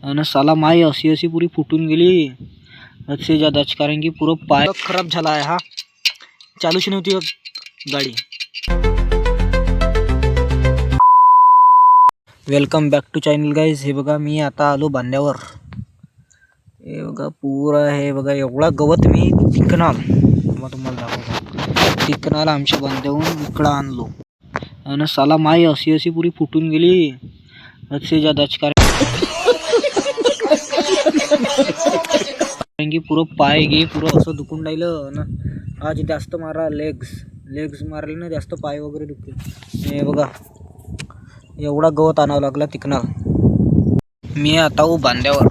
आणि साला माय अशी अशी पुरी फुटून गेली हदसे जादाच, कारण की पुरं पाय खराब झाला आहे. हा चालूच नव्हती गाडी. Welcome back to channel guys. हे बघा मी आता आलो बांध्यावर. हे बघा पुरा हे बघा एवढा गवत मी तिकनाल तुम्हाला दाखवतो. तिकनाल आमच्या बांध्याहून इकडं आणलो आणि साला माय अशी अशी पुरी फुटून गेली हदसे जादाच, कारण की पुरं पाय गे पुरं असं दुखून राहिलं ना. आज जास्त मारा लेग्स मारले ना, जास्त पाय वगैरे दुखते. हे बघा एवढा गवत आणावं लागला तिकनाल. मी आता बांध्यावर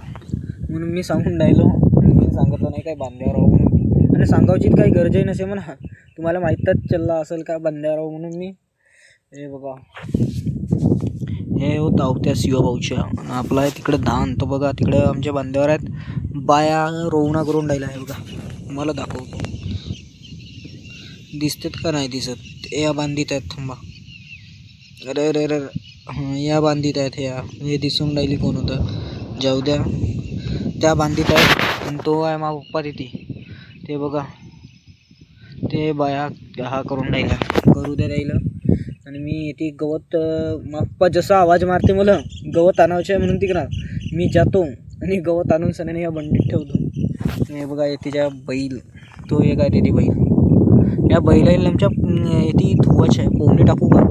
म्हणून मी सांगून राहिलो. मी सांगितलं नाही काय बांध्यावर आहो म्हणून, आणि सांगायची काही गरजही नसे म्हणा. तुम्हाला माहीतच चालला असेल का बांध्यावर आहो म्हणून मी. हे बघा हे धावत्या शिवभाऊच्या आपला आहे तिकडे धान. तो बघा तिकडे आमच्या बांध्यावर आहेत बाया रोवणा करून राहिला आहे. बघा मला दाखवतो, दिसतात का नाही दिसत. या बांधीत आहेत. थांबा, अरे अरे अरे या बांधीत आहेत. हे दिसून राहिली कोण होतं, जाऊ द्या. त्या बांधीत आहेत आणि तो आहे मा पप्पा तिथे. ते बघा ते बाया हा करून राहिला, करू द्या राहिलं. आणि मी येते गवत, पप्पा जसा आवाज मारते मला गवत आणायचं आहे म्हणून तिकडं मी जातो आणि गवत आणून सण्याने या बंडीत ठेवतो. हे बघा येतेच्या बैल, तो एक आहे तिथे बैल. या बैलाला आमच्या येते धुवायचं आहे. पोहणी टाकू का?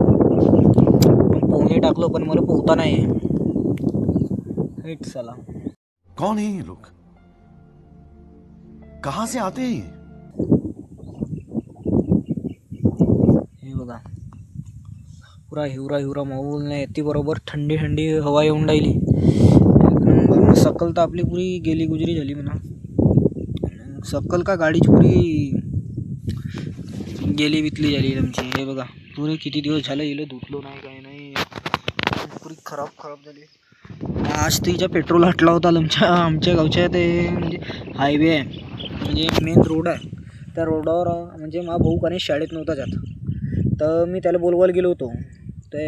पोहणी टाकलो पण मला पोहता नाही आहे. हेट साला कौन है ये लोग, कहाँ से आते हैं? हे बघा पुरा हिवरा माऊल नाही येते. बरोबर थंडी हवा येऊन राहिली. सकल तर आपली पुरी गेली गुजरी झाली म्हणा. सकल का गाडीची पुरी गेली वितली झाली आमची. हे बघा पुरे किती दिवस झाले हिला धुतलो नाही काही नाही, पुरी खराब झाली. आज तिच्या पेट्रोल हटला होता आमच्या गावच्या. ते म्हणजे हायवे आहे, म्हणजे मेन रोड आहे. त्या रोडावर म्हणजे मा भाऊ का नाही शाळेत नव्हता जात, तर मी त्याला बोलवायला गेलो होतो. ते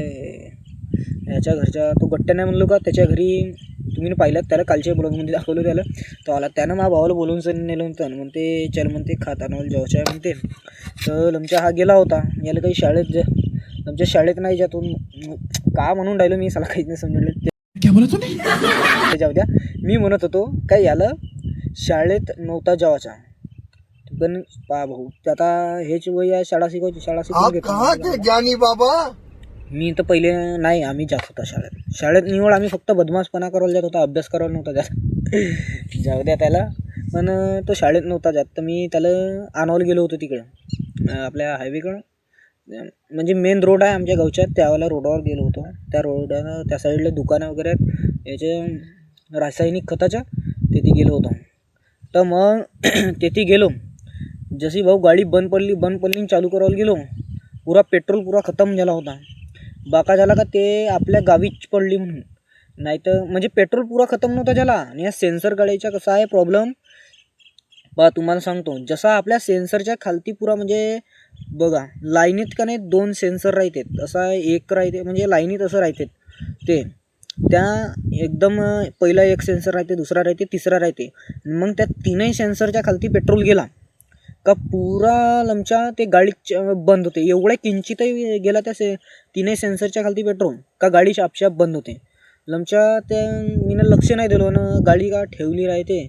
ह्याच्या घरच्या तो गट्ट्या नाही म्हणलो का, त्याच्या घरी तुम्ही पाहिलं त्याला कालच्या ब्लॉगमध्ये दाखवलं त्याला. तो आला, त्यानं मा भावाला बोलवून सण नेलं होतं. म्हणते चल म्हणते खातानावल जेवायचं आहे म्हणते. तर आमच्या हा गेला होता. याला काही आमच्या शाळेत नाही जातून का म्हणून राहिलो मी, साला काहीच नाही समजलं. क्या बोला तूने? जाऊ द्या. मी म्हणत होतो काय याला शाळेत नव्हता जेवायचा, पण पा भाऊ आता हेच वय आहे शाळा शिकवायची. ज्ञानी बाबा मी तर पहिले नाही, आम्ही जात होता शाळेत निवड आम्ही फक्त बदमाशपणा करायला जात होता, अभ्यास करायला नव्हता जात. जाऊ द्या त्याला. पण तो शाळेत नव्हता जात, तर मी त्याला आणायला गेलो होतो तिकडं आपल्या हायवेकडं. म्हणजे मेन रोड आहे आमच्या गावच्या, त्यावेळेला रोडावर गेलो होतो. त्या रोडानं त्या साईडला दुकानं वगैरे आहेत याचे रासायनिक खताच्या, तिथे गेलो होतो. तर मग तिथे गेलो, जशी भाऊ गाडी बंद पडली चालू करायला गेलो, पुरा पेट्रोल पुरा खतम झाला होता. बाका झाला का ते आपल्या गावीच पडली म्हणून, नाही तर म्हणजे पेट्रोल पुरा खतम नव्हता झाला. आणि या सेन्सर गाडीचा कसा आहे प्रॉब्लेम बा तुम्हाला सांगतो. जसा आपल्या सेन्सरच्या खालती पुरा म्हणजे बघा लाईनीत का नाही 2 सेन्सर राहतात, असा एक राहते म्हणजे लाईनीत असं राहतात. ते त्या एकदम पहिला एक सेन्सर राहते, दुसरा राहते, तिसरा राहते. मग त्या तीनही सेन्सरच्या खालती पेट्रोल गेला का पुरा आमच्या ते गाडी बंद होते. एवढ्या किंचितही गेला त्या तीनही सेन्सरच्या खालती पेट्रोल का गाडी आपशाप बंद होते. आमच्या त्या मीनं लक्ष नाही दिलं ना, गाडी का ठेवली राहते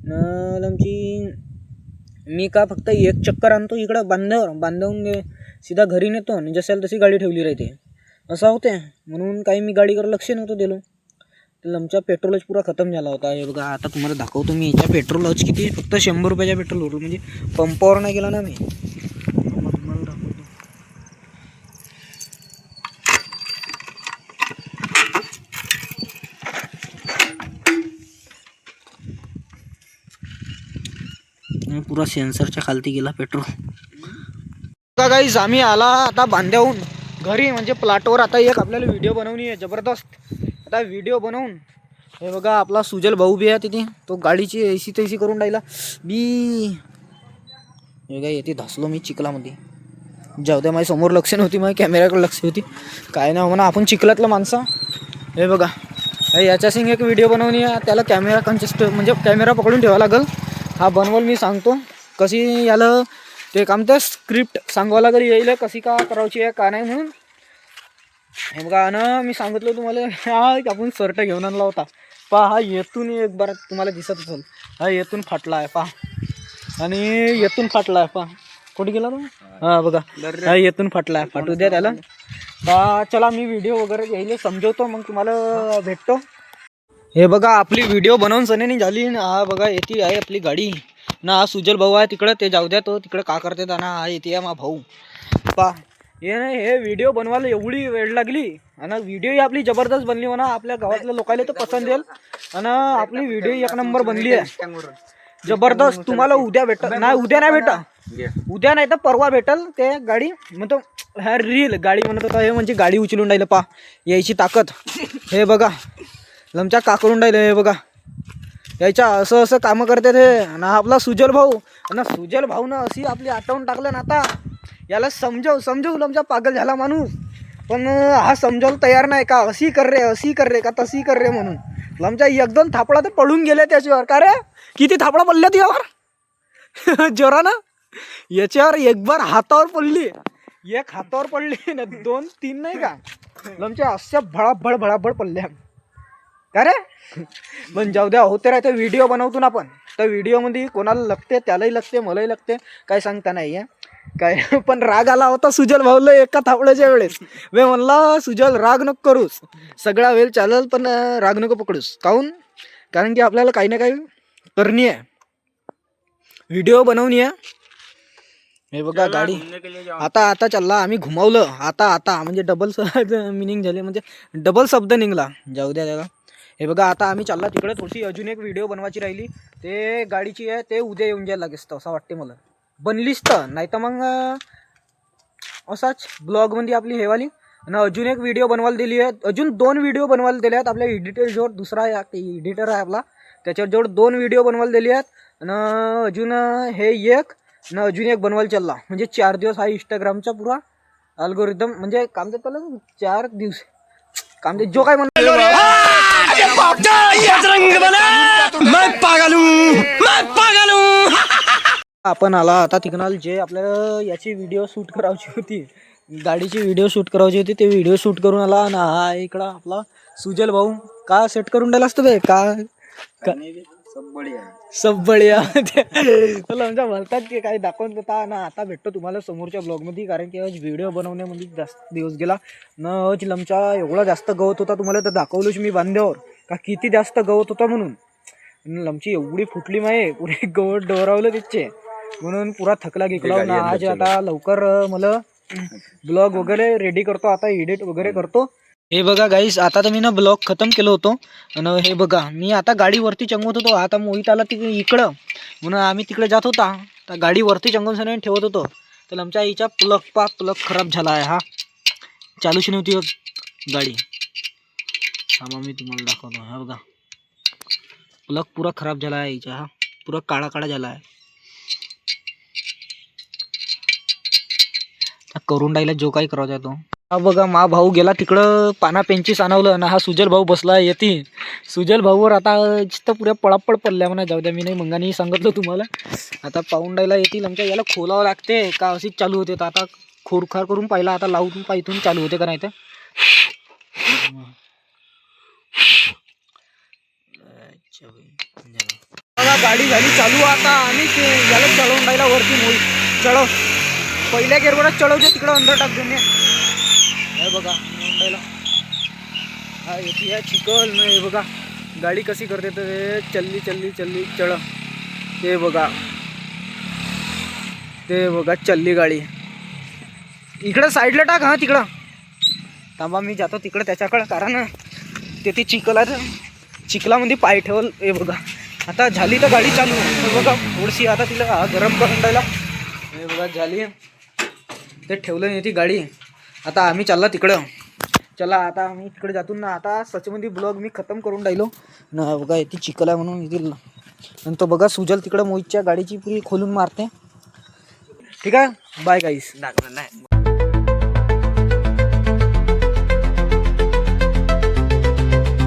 न आमची. मी का फक्त एक चक्कर आणतो इकडं बांधवून सीधा घरी नेतो आणि जसेल तशी गाडी ठेवली राहते, असं होते. म्हणून काही मी गाडीकडे लक्ष नव्हतं दिलो, तर आमचा पेट्रोलच पुरा खतम झाला होता. हे बघा आता तुम्हाला दाखवतो मी याच्या पेट्रोलच किती, फक्त 100 रुपयाच्या पेट्रोलवर, म्हणजे पंपावर नाही गेला ना मी. तुम्हाला दाखवतो. पुरा सेन्सरच्या खालती गेला पेट्रोल. बघा गाईज आम्ही आला आता बांध्याहून घरी, म्हणजे प्लॉटवर. आता एक आपल्याला व्हिडिओ बनवणी आहे जबरदस्त. आता व्हिडिओ बनवून हे बघा आपला सुजल भाऊ बी आहे तिथे, तो गाडीची ऐशी तैशी करून राहिला बी. हे काय येते धसलो मी चिखलामध्ये. जाऊ द्या, माझ्या समोर लक्ष नव्हती, माझ्या कॅमेऱ्याकडे लक्ष होती. काय नाही म्हणा आपण चिखलातलं माणसं. हे बघा याच्या सिंग एक व्हिडिओ बनवणी आहे, त्याला कॅमेरा कंजेस्ट म्हणजे कॅमेरा पकडून ठेवावा लागेल. हा बनवल मी सांगतो कशी याला ते काम ते स्क्रिप्ट सांगावं लागेल येईल कशी का करायची आहे का नाही म्हणून. हे बघा ना मी सांगितलं तुम्हाला हा आपण शर्ट घेऊन आणला होता पहा. हा येथून एक बार तुम्हाला दिसत असेल हा येथून फाटला आहे पहा आणि येथून फाटला आहे पहा. कुठे गेला तो हा बघा हा येथून फाटला आहे. फाटू द्या त्याला पहा. चला मी व्हिडिओ वगैरे यायला समजवतो मग तुम्हाला भेटतो. हे बघा आपली व्हिडिओ बनवून सनेनी झाली. हा बघा येते आहे आपली गाडी ना. हा सुजल भाऊ आहे तिकडं ते जाऊ द्या तो तिकडं का करते ना. हा येते आहे मा भाऊ पहा. हे व्हिडिओ बनवायला एवढी वेळ लागली आणि व्हिडिओ ही आपली जबरदस्त बनली म्हणा. आपल्या गावातल्या लोकांना तर पसंत येईल आणि आपली व्हिडिओ एक नंबर बनली आहे जबरदस्त. तुम्हाला उद्या नाही उद्या नाही उद्या नाही तर परवा भेटल ते गाडी म्हणतो. ह्या रील गाडी म्हणत होता हे म्हणजे गाडी उचलून राहिलं पा यायची ताकद. हे बघा लमच्या काकरून राहिलं. हे बघा यायच्या असं असं कामं करते ते ना आपला सुजल भाऊ. आणि सुजल भाऊ ना अशी आपली आठवण टाकलं ना. आता याला समजव लमच्या पागल झाला माणूस पण हा समजायला तयार नाही का अशी कर रे का तशी कर रे म्हणून. लमच्या एक दोन थापडा तर पडून गेले त्याच्यावर. का रे किती थापडा पडल्या यावर जोरा ना. याच्यावर एक बार हातावर पडली एक हातावर पडली ना 2-3 नाही का लमच्या अशा भडाभड पडल्या. का रे पण जाऊ द्या होते राहते. व्हिडिओ बनवतो ना आपण तर व्हिडिओमध्ये कोणाला लागते त्यालाही लागते मलाही लागते काय सांगता नाही आहे काय. पण राग आला होता सुजल भाऊला एका थापड्याच्या वेळेस. मी म्हणला सुजल राग नको करूस सगळा वेळ चालेल पण राग नको पकडूस. काहून कारण की आपल्याला काही ना काही करणी आहे व्हिडिओ बनवणी आहे. हे बघा गाडी आता चालला आम्ही घुमावलं आता म्हणजे डबल मिनिंग झाले म्हणजे डबल शब्द निघला जाऊ द्या त्याला. हे बघा आता आम्ही चालला तिकडे. थोडीशी अजून एक व्हिडिओ बनवायची राहिली ते गाडीची आहे ते उद्या येऊन जायला लागेल असं वाटते मला. बनलीच तर नाही तर मग असाच ब्लॉगमध्ये आपली हेवाली. आणि अजून एक व्हिडिओ बनवायला दिली आहे. अजून 2 व्हिडिओ बनवायला दिले आहेत आपल्या एडिटरजवळ. दुसरा एडिटर आहे आपला त्याच्याजवळ 2 व्हिडिओ बनवायला दिले आहेत. आणि अजून हे एक न अजून एक बनवायला चालला म्हणजे 4 दिवस हा इंस्टाग्रामचा पुरा अल्गोरिदम म्हणजे काम देत त्याला 4 दिवस काम देत जो काय आपण आला आता तिकनाल जे आपल्याला याची व्हिडिओ शूट करायची होती गाडीची व्हिडिओ शूट करायची होती ते व्हिडिओ शूट करून आला ना. हा इकडं आपला सुजल भाऊ का सेट करून द्यायला असतं बे का सब बढिया तुला आमच्या बोलतात की काही दाखवत होता ना. आता भेटतो तुम्हाला समोरच्या ब्लॉगमध्ये कारण की आज व्हिडिओ बनवण्यामध्ये जास्त दिवस गेला न. लमचा एवढा जास्त गवत होता तुम्हाला तर दाखवलोच मी बांध्यावर का किती जास्त गवत होता म्हणून. लमची एवढी फुटली माये पुरे गवत डोरावलं तिचे म्हणून पुरा थकला गिकला ना. आज आता लवकर मला ब्लॉग वगैरे रेडी करतो आता एडिट वगैरे करतो. हे बघा गाईस आता तर मी ना ब्लॉग खतम केलं होतं आणि हे बघा मी आता गाडीवरती चंगवत होतो. आता मोहित आला तिकडे इकडं म्हणून आम्ही तिकडे जात होता तर गाडीवरती चंगवून ठेवत होतो. तर आमच्या आईचा प्लग खराब झाला आहे. हा चालूच नव्हती गाडी. हा मी तुम्हाला दाखवतो. हा बघा प्लग पुरा खराब झाला आहे आईचा. हा पुरा काळा झाला आहे. करून राहिला जो काही करायचा तो. हा बघा मा भाऊ गेला तिकडं पाना पेंचीस आणवलं ना. हा सुजल भाऊ बसला येते. सुजल भाऊवर आता तर पुऱ्या पळापळ पडल्या म्हणा. जाऊ द्या मी नाही मंगाने सांगितलं तुम्हाला. आता पाऊंडायला येतील आमच्या याला खोलावं लागते का अशीच चालू होते. तर आता खोरखार करून पाहिला आता लावून पायथून चालू होते का नाही तर बघा गाडी झाली चालू. आता आम्ही याला चढवून राहिला वरती मोहित चढव पहिल्या गेरवरच चढवते तिकडं अंदर टाक देणे. हे बघा मुंबईला हा येते चिकल. हे बघा गाडी कशी करते तर चल्ली चढ. ते बघा चल्ली गाडी इकडं साईडला टाक. हा तिकडं थांबा मी जातो तिकडं त्याच्याकडं कारण ते चिखल आहे चिखलामध्ये पाय ठेवल. हे बघा आता झाली तर गाडी चालू. हे बघा थोडीशी आता तिला गरम करून द्यायला. हे बघा झाली ते ठेवलं नाही ती गाडी. आता आम्ही चालला तिकडं. चला आता आम्ही तिकडे जातो ना. आता सचमध्ये ब्लॉग मी खतम करून राहिलो ना. बघा येते चिखल आहे म्हणून येतील आणि तो बघा सुजल तिकडं मोहितच्या गाडीची पुरी खोलून मारते. ठीक आहे बाय गाईस.